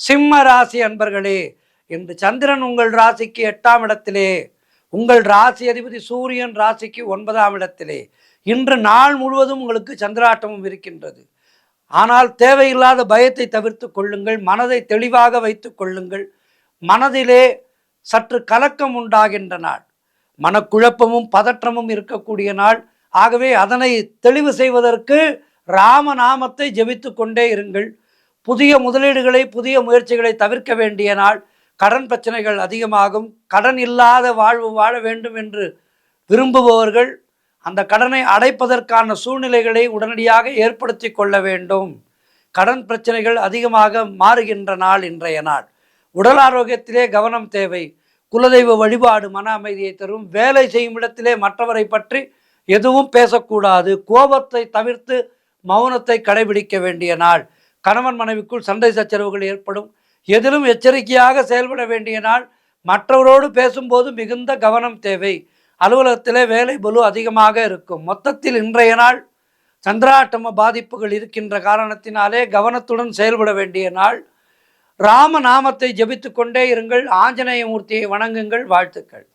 சிம்ம ராசி அன்பர்களே, இன்று சந்திரன் உங்கள் ராசிக்கு 8ஆம் இடத்திலே, உங்கள் ராசி அதிபதி சூரியன் ராசிக்கு 9ஆம் இடத்திலே. இன்று நாள் முழுவதும் உங்களுக்கு சந்திராட்டமும் இருக்கின்றது. ஆனால் தேவையில்லாத பயத்தை தவிர்த்து கொள்ளுங்கள். மனதை தெளிவாக வைத்துக் கொள்ளுங்கள். மனதிலே சற்று கலக்கம் உண்டாகின்ற நாள், மனக்குழப்பமும் பதற்றமும் இருக்கக்கூடிய நாள். ஆகவே அதனை தெளிவு செய்வதற்கு ராமநாமத்தை ஜெபித்து கொண்டே இருங்கள். புதிய முதலீடுகளை, புதிய முயற்சிகளை தவிர்க்க வேண்டிய நாள். கடன் பிரச்சனைகள் அதிகமாகும். கடன் இல்லாத வாழ்வு வாழ வேண்டும் என்று விரும்புபவர்கள் அந்த கடனை அடைப்பதற்கான சூழ்நிலைகளை உடனடியாக ஏற்படுத்தி கொள்ள வேண்டும். கடன் பிரச்சனைகள் அதிகமாக மாறுகின்ற நாள் இன்றைய நாள். உடல் ஆரோக்கியத்திலே கவனம் தேவை. குலதெய்வ வழிபாடு மன அமைதியை தரும். வேலை செய்யும் இடத்திலே மற்றவரை பற்றி எதுவும் பேசக்கூடாது. கோபத்தை தவிர்த்து மௌனத்தை கடைபிடிக்க வேண்டிய நாள். கணவன் மனைவிக்குள் சண்டை சச்சரவுகள் ஏற்படும். எதிலும் எச்சரிக்கையாக செயல்பட வேண்டிய நாள். மற்றவரோடு பேசும்போது மிகுந்த கவனம் தேவை. அலுவலகத்திலே வேலை பளு அதிகமாக இருக்கும். மொத்தத்தில் இன்றைய நாள் சந்திராட்டம பாதிப்புகள் இருக்கின்ற காரணத்தினாலே கவனத்துடன் செயல்பட வேண்டிய நாள். ராம நாமத்தை ஜபித்து கொண்டே இருங்கள். ஆஞ்சநேய மூர்த்தியை வணங்குங்கள். வாழ்த்துக்கள்.